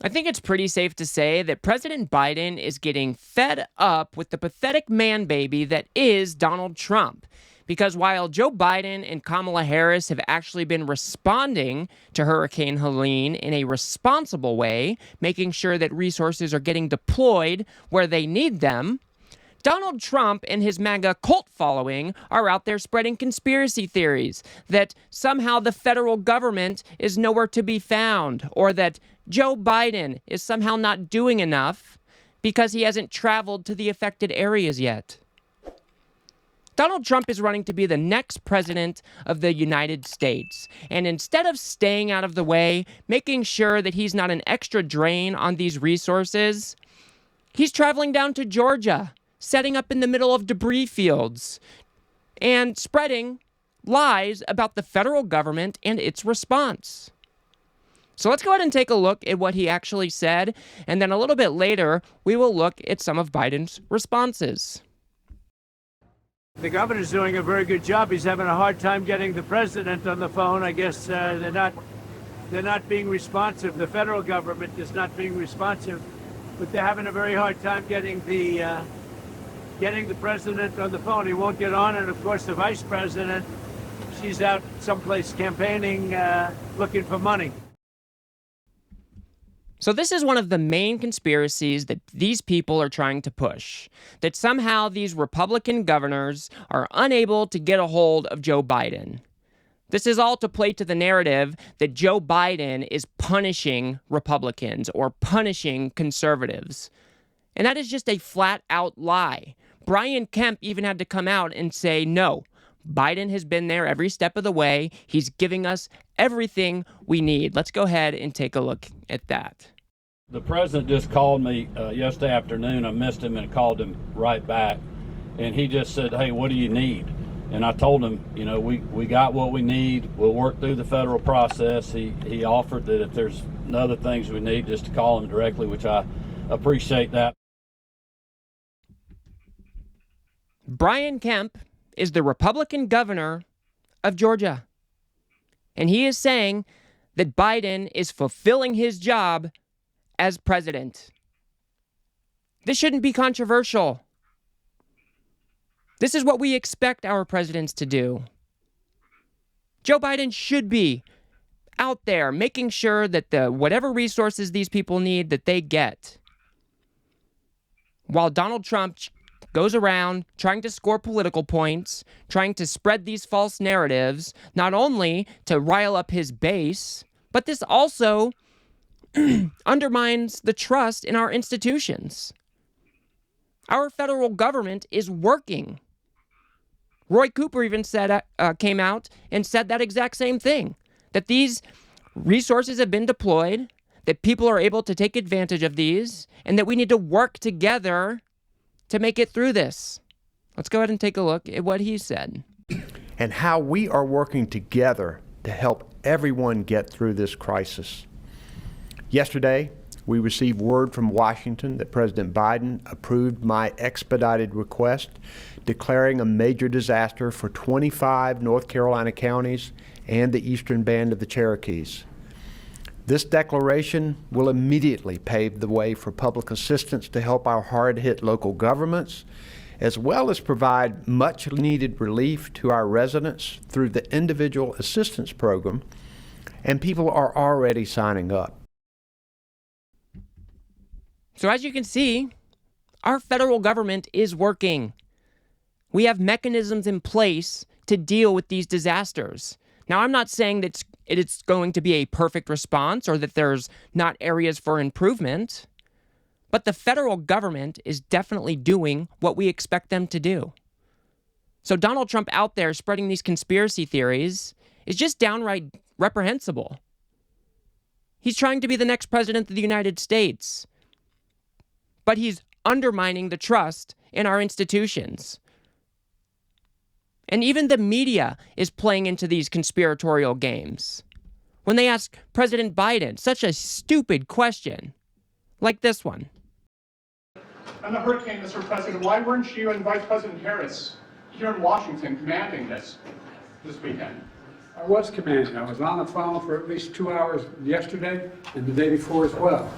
I think it's pretty safe to say that President Biden is getting fed up with the pathetic man baby that is Donald Trump. Because while Joe Biden and Kamala Harris have actually been responding to Hurricane Helene in a responsible way, making sure that resources are getting deployed where they need them, Donald Trump and his MAGA cult following are out there spreading conspiracy theories that somehow the federal government is nowhere to be found, or that Joe Biden is somehow not doing enough because he hasn't traveled to the affected areas yet. Donald Trump is running to be the next president of the United States. And instead of staying out of the way, making sure that he's not an extra drain on these resources, he's traveling down to Georgia, setting up in the middle of debris fields, and spreading lies about the federal government and its response. So let's go ahead and take a look at what he actually said, and then a little bit later, we will look at some of Biden's responses. The governor's doing a very good job. He's having a hard time getting the president on the phone. I guess they're not being responsive. The federal government is not being responsive, but they're having a very hard time getting the president on the phone. He won't get on, and of course the vice president, she's out someplace campaigning, looking for money. So this is one of the main conspiracies that these people are trying to push, that somehow these Republican governors are unable to get a hold of Joe Biden. This is all to play to the narrative that Joe Biden is punishing Republicans or punishing conservatives. And that is just a flat-out lie. Brian Kemp even had to come out and say, no, Biden has been there every step of the way. He's giving us everything we need. Let's go ahead and take a look at that. The president just called me yesterday afternoon. I missed him and called him right back. And he just said, hey, what do you need? And I told him, you know, we got what we need. We'll work through the federal process. He offered that if there's other things we need, just to call him directly, which I appreciate that. Brian Kemp is the Republican governor of Georgia. And he is saying that Biden is fulfilling his job as president. This shouldn't be controversial. This is what we expect our presidents to do. Joe Biden should be out there making sure that whatever resources these people need, that they get. While Donald Trump goes around trying to score political points, trying to spread these false narratives, not only to rile up his base, but this also undermines the trust in our institutions. Our federal government is working. Roy Cooper even came out and said that exact same thing, that these resources have been deployed, that people are able to take advantage of these, and that we need to work together to make it through this. Let's go ahead and take a look at what he said. And how we are working together to help everyone get through this crisis. Yesterday, we received word from Washington that President Biden approved my expedited request declaring a major disaster for 25 North Carolina counties and the eastern band of the Cherokees. This declaration will immediately pave the way for public assistance to help our hard-hit local governments, as well as provide much-needed relief to our residents through the Individual Assistance Program, and people are already signing up. So as you can see, our federal government is working. We have mechanisms in place to deal with these disasters. Now, I'm not saying that it's going to be a perfect response or that there's not areas for improvement, but the federal government is definitely doing what we expect them to do. So Donald Trump out there spreading these conspiracy theories is just downright reprehensible. He's trying to be the next president of the United States, but he's undermining the trust in our institutions. And even the media is playing into these conspiratorial games. When they ask President Biden such a stupid question, like this one. On the hurricane, Mr. President, why weren't you and Vice President Harris here in Washington commanding this weekend? I was commanding. I was on the phone for at least 2 hours yesterday and the day before as well.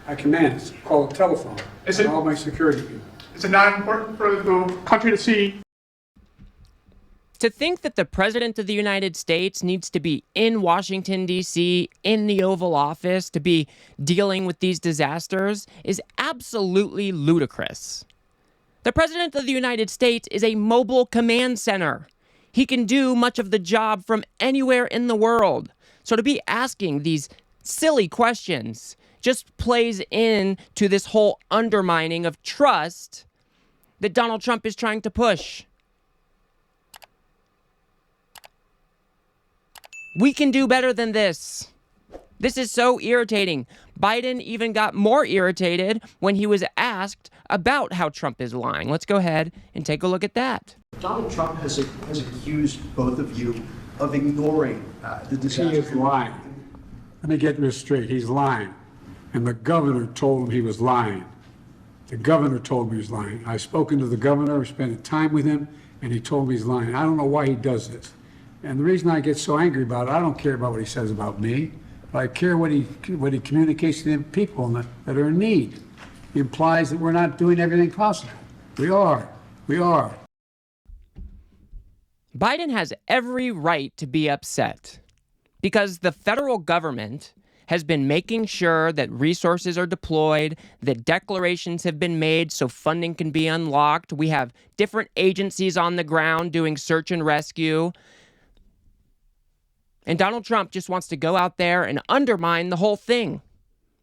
I command, call a telephone. Is it- all my security people. Is it not important for the country to see? To think that the President of the United States needs to be in Washington, D.C., in the Oval Office to be dealing with these disasters is absolutely ludicrous. The President of the United States is a mobile command center. He can do much of the job from anywhere in the world. So to be asking these silly questions just plays into this whole undermining of trust that Donald Trump is trying to push. We can do better than this. This is so irritating. Biden even got more irritated when he was asked about how Trump is lying. Let's go ahead and take a look at that. Donald Trump has accused both of you of ignoring the He disaster. is lying. Let me get this straight. He's lying. And the governor told him he was lying. The governor told me he was lying. I've spoken to the governor, spent time with him, and he told me he's lying. I don't know why he does this. And the reason I get so angry about it, I don't care about what he says about me, but I care what he communicates to the people that are in need. He implies that we're not doing everything possible. We are. We are. Biden has every right to be upset because the federal government has been making sure that resources are deployed, that declarations have been made so funding can be unlocked. We have different agencies on the ground doing search and rescue. And Donald Trump just wants to go out there and undermine the whole thing,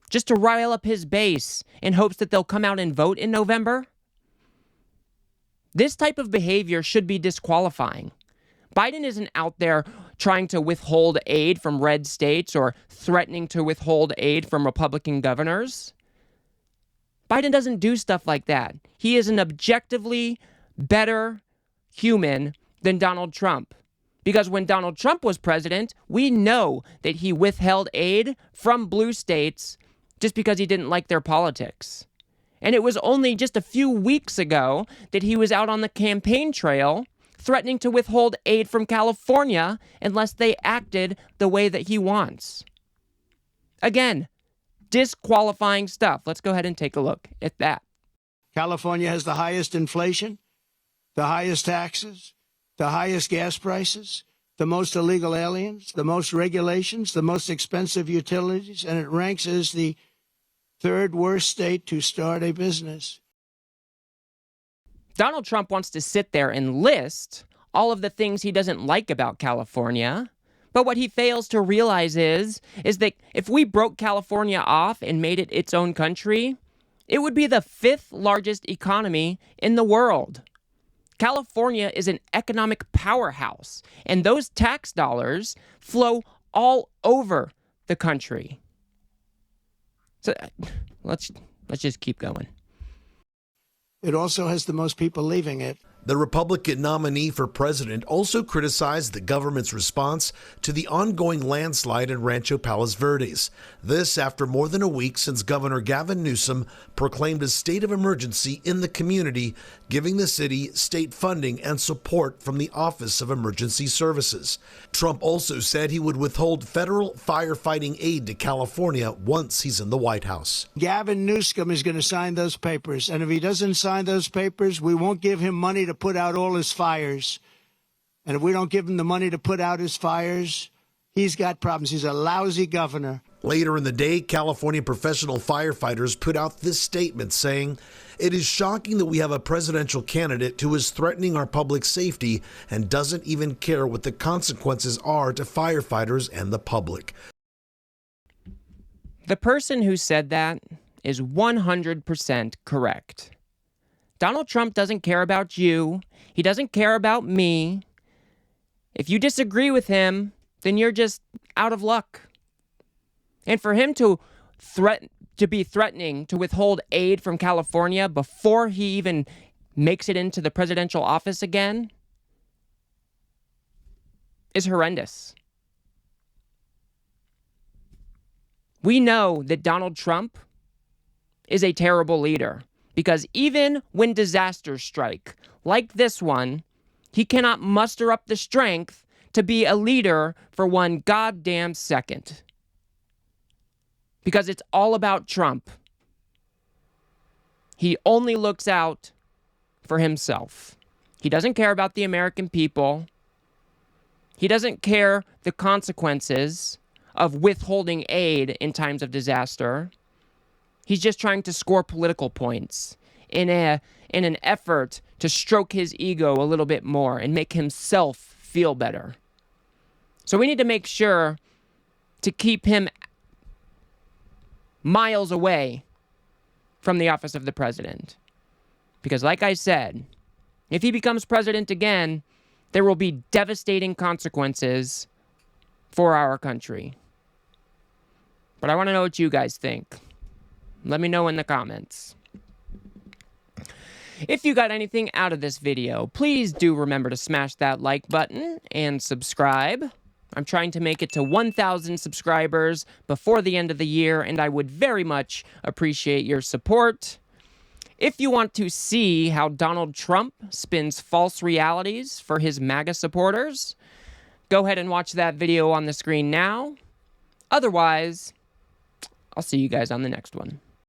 just to rile up his base in hopes that they'll come out and vote in November. This type of behavior should be disqualifying. Biden isn't out there trying to withhold aid from red states or threatening to withhold aid from Republican governors. Biden doesn't do stuff like that. He is an objectively better human than Donald Trump. Because when Donald Trump was president, we know that he withheld aid from blue states just because he didn't like their politics. And it was only just a few weeks ago that he was out on the campaign trail threatening to withhold aid from California unless they acted the way that he wants. Again, disqualifying stuff. Let's go ahead and take a look at that. California has the highest inflation, the highest taxes, the highest gas prices, the most illegal aliens, the most regulations, the most expensive utilities, and it ranks as the third worst state to start a business. Donald Trump wants to sit there and list all of the things he doesn't like about California. But what he fails to realize is that if we broke California off and made it its own country, it would be the fifth largest economy in the world. California is an economic powerhouse, and those tax dollars flow all over the country. So let's just keep going. It also has the most people leaving it. The Republican nominee for president also criticized the government's response to the ongoing landslide in Rancho Palos Verdes. This after more than a week since Governor Gavin Newsom proclaimed a state of emergency in the community, giving the city state funding and support from the Office of Emergency Services. Trump also said he would withhold federal firefighting aid to California once he's in the White House. Gavin Newsom is going to sign those papers, and if he doesn't sign those papers, we won't give him money to put out all his fires. And if we don't give him the money to put out his fires, he's got problems. He's a lousy governor. Later in the day, California professional firefighters put out this statement saying, "It is shocking that we have a presidential candidate who is threatening our public safety and doesn't even care what the consequences are to firefighters and the public." The person who said that is 100% correct. Donald Trump doesn't care about you. He doesn't care about me. If you disagree with him, then you're just out of luck. And for him to be threatening to withhold aid from California before he even makes it into the presidential office again is horrendous. We know that Donald Trump is a terrible leader because even when disasters strike, like this one, he cannot muster up the strength to be a leader for one goddamn second. Because it's all about Trump. He only looks out for himself. He doesn't care about the American people. He doesn't care the consequences of withholding aid in times of disaster. He's just trying to score political points in an effort to stroke his ego a little bit more and make himself feel better. So we need to make sure to keep him miles away from the office of the president. Because like I said, if he becomes president again, there will be devastating consequences for our country. But I want to know what you guys think. Let me know in the comments. If you got anything out of this video, please do remember to smash that like button and subscribe. I'm trying to make it to 1,000 subscribers before the end of the year, and I would very much appreciate your support. If you want to see how Donald Trump spins false realities for his MAGA supporters, go ahead and watch that video on the screen now. Otherwise, I'll see you guys on the next one.